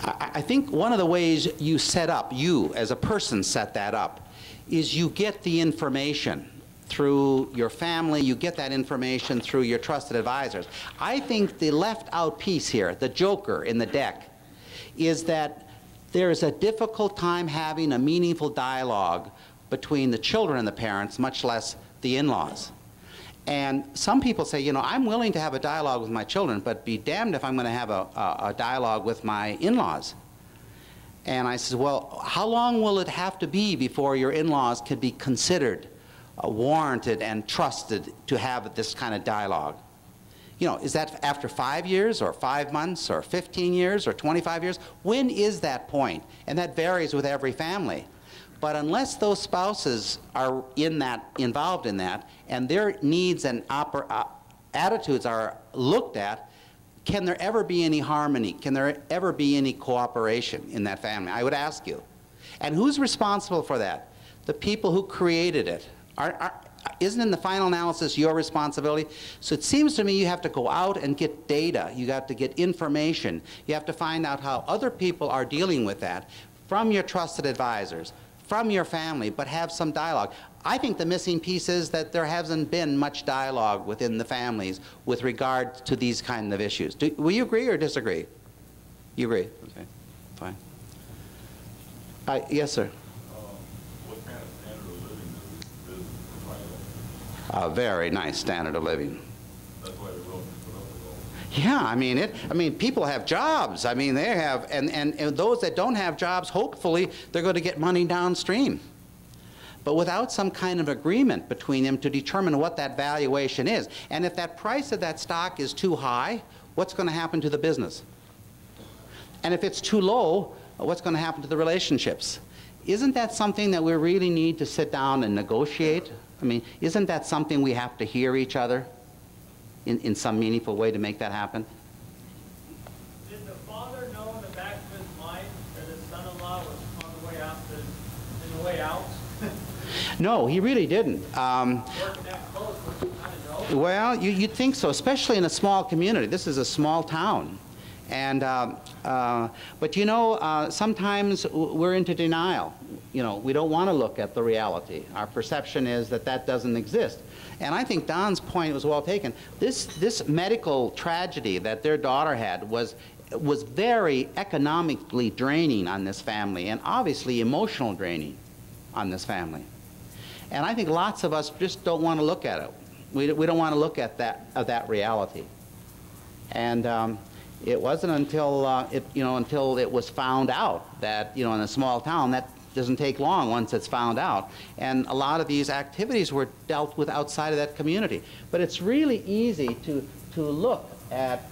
I think one of the ways you set up, you as a person set that up, is you get the information through your family, you get that information through your trusted advisors. I think the left out piece here, the joker in the deck, is that there is a difficult time having a meaningful dialogue between the children and the parents, much less the in-laws. And some people say, you know, I'm willing to have a dialogue with my children, but be damned if I'm going to have a dialogue with my in-laws. And I said, well, how long will it have to be before your in-laws can be considered warranted and trusted to have this kind of dialogue? You know, is that after 5 years or 5 months or 15 years or 25 years? When is that point? And that varies with every family. But unless those spouses are involved in that, and their needs and attitudes are looked at, can there ever be any harmony? Can there ever be any cooperation in that family? I would ask you. And who's responsible for that? The people who created it. Isn't in the final analysis your responsibility? So it seems to me you have to go out and get data. You have to get information. You have to find out how other people are dealing with that from your trusted advisors, from your family, but have some dialogue. I think the missing piece is that there hasn't been much dialogue within the families with regard to these kind of issues. Will you agree or disagree? You agree? Okay, fine. Yes, sir. What kind of standard of living does this provide? A very nice standard of living. That's why they're willing to put up with all. Yeah, I mean, people have jobs. I mean, they have, and those that don't have jobs, hopefully, they're going to get money downstream. But without some kind of agreement between them to determine what that valuation is, and if that price of that stock is too high, what's going to happen to the business? And if it's too low, what's going to happen to the relationships? Isn't that something that we really need to sit down and negotiate? I mean, isn't that something we have to hear each other in some meaningful way to make that happen? Did the father know in the back of his mind that his son-in-law was on the way out, in the way out? No, he really didn't. Working that close, was he kind of know? Well, you'd think so, especially in a small community. This is a small town. And, but you know, sometimes we're into denial. You know, we don't want to look at the reality. Our perception is that that doesn't exist. And I think Don's point was well taken. This medical tragedy that their daughter had was very economically draining on this family, and obviously emotional draining on this family. And I think lots of us just don't want to look at it. We don't want to look at that reality. And it wasn't until until it was found out that, you know, in a small town, that doesn't take long once it's found out. And a lot of these activities were dealt with outside of that community. But it's really easy to look at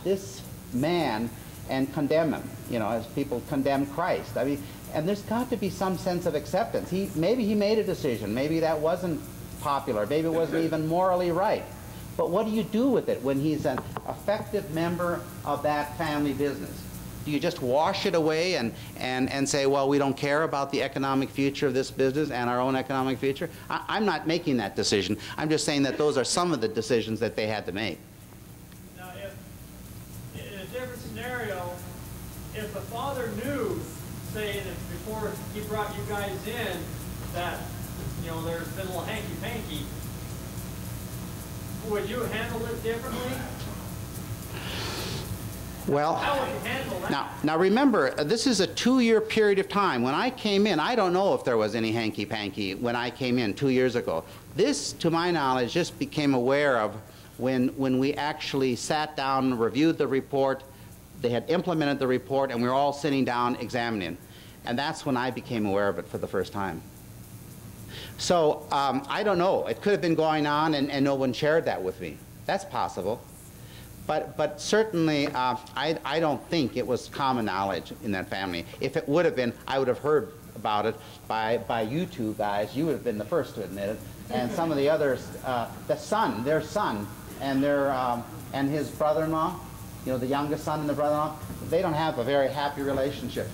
this man and condemn him, you know, as people condemn Christ. I mean, and there's got to be some sense of acceptance. Maybe he made a decision. Maybe that wasn't popular. Maybe it wasn't even morally right. But what do you do with it when he's an effective member of that family business? Do you just wash it away and say, well, we don't care about the economic future of this business and our own economic future? I'm not making that decision. I'm just saying that those are some of the decisions that they had to make. Now, if in a different scenario, if the father knew, say, that before he brought you guys in, that, you know, there's been a little hanky-panky, would you handle it differently? Well, how would you handle that? now remember, this is a 2-year period of time. When I came in, I don't know if there was any hanky-panky when I came in 2 years ago. This, to my knowledge, just became aware of when we actually sat down, reviewed the report, they had implemented the report, and we were all sitting down examining. And that's when I became aware of it for the first time. So I don't know. It could have been going on and no one shared that with me. That's possible. But certainly I don't think it was common knowledge in that family. If it would have been, I would have heard about it by you two guys. You would have been the first to admit it. And some of the others, their son, and his brother-in-law, you know, the youngest son and the brother-in-law, they don't have a very happy relationship.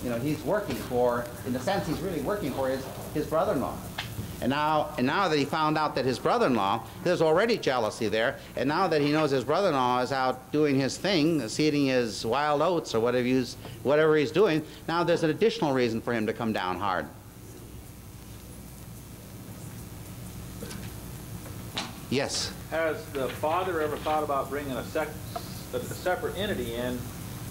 You know, he's working for, in the sense he's really working for his brother-in-law. And now that he found out that his brother-in-law, there's already jealousy there, and now that he knows his brother-in-law is out doing his thing, seeding his wild oats or whatever he's doing, now there's an additional reason for him to come down hard. Yes? Has the father ever thought about bringing a separate entity in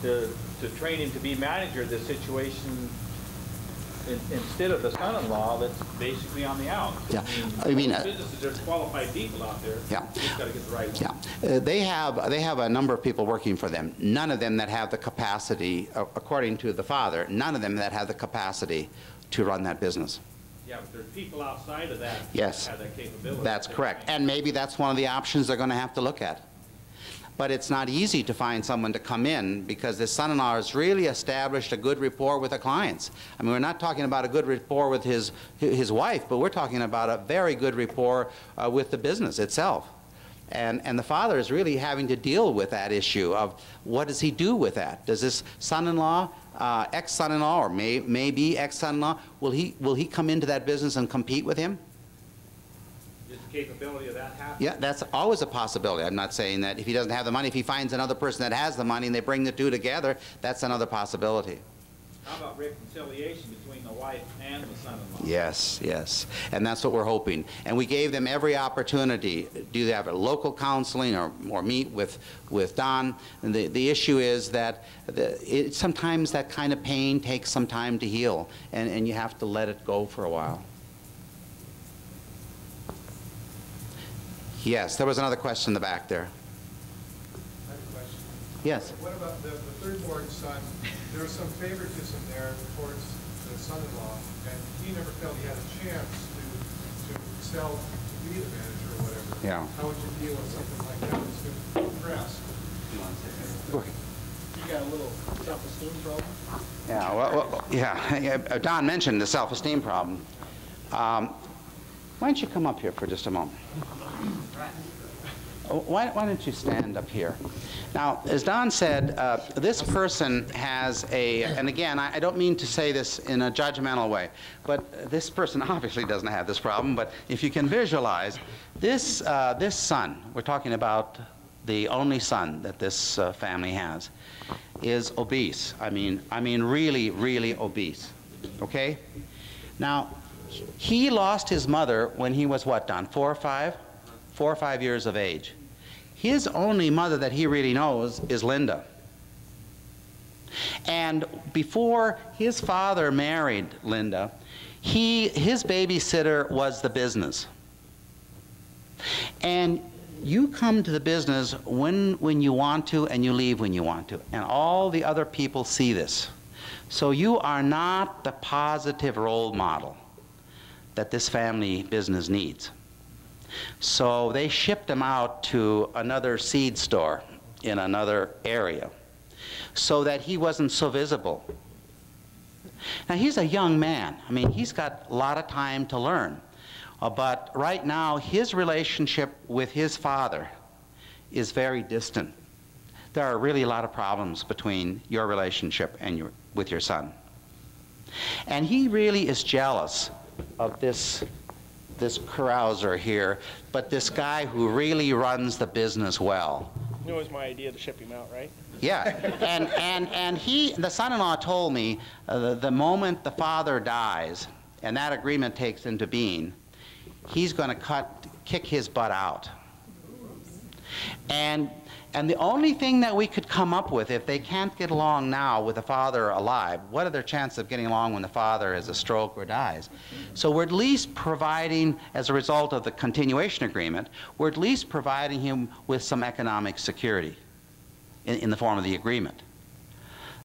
to train him to be manager of this situation instead of the son-in-law that's basically on the outs? Yeah. I mean, businesses, there's qualified people out there. Yeah. You just got to get the right one. Yeah. They have a number of people working for them. None of them that have the capacity, according to the father, none of them that have the capacity to run that business. Yeah, but there's people outside of that Yes. that have that capability. That's correct. And maybe that's one of the options they're going to have to look at. But it's not easy to find someone to come in because this son-in-law has really established a good rapport with the clients. I mean, we're not talking about a good rapport with his wife, but we're talking about a very good rapport with the business itself. And the father is really having to deal with that issue of what does he do with that? Does this son-in-law, ex-son-in-law, or maybe ex-son-in-law, will he come into that business and compete with him? Is the capability of that happening? Yeah, that's always a possibility. I'm not saying that if he doesn't have the money, if he finds another person that has the money and they bring the two together, that's another possibility. How about reconciliation between the wife and the son-in-law? Yes, yes. And that's what we're hoping. And we gave them every opportunity. Do they have a local counseling or meet with Don? And the issue is that sometimes that kind of pain takes some time to heal, and you have to let it go for a while. Yes, there was another question in the back there. I have a question. Yes. What about the third-born son? There was some favoritism there towards the son-in-law, and he never felt he had a chance to excel to be the manager or whatever. Yeah. How would you deal with something like that that's going to impress? You got a little self-esteem problem? Yeah, well, yeah. Don mentioned the self-esteem problem. Why don't you come up here for just a moment? Why don't you stand up here? Now, as Don said, this person has and again, I don't mean to say this in a judgmental way, but this person obviously doesn't have this problem, but if you can visualize, this son, we're talking about the only son that this family has, is obese. I mean really, really obese, okay? Now, he lost his mother when he was what, Don, 4 or 5 years of age. His only mother that he really knows is Linda. And before his father married Linda, his babysitter was the business. And you come to the business when you want to, and you leave when you want to. And all the other people see this. So you are not the positive role model that this family business needs. So they shipped him out to another seed store in another area so that he wasn't so visible. Now, he's a young man. I mean, he's got a lot of time to learn. But right now, his relationship with his father is very distant. There are really a lot of problems between your relationship and with your son. And he really is jealous of this carouser here, but this guy who really runs the business well. It was my idea to ship him out, right? Yeah, and the son-in-law told me the moment the father dies and that agreement takes into being, he's going to kick his butt out. And the only thing that we could come up with, if they can't get along now with the father alive, what are their chances of getting along when the father has a stroke or dies? So we're at least providing, as a result of the continuation agreement, we're at least providing him with some economic security in the form of the agreement.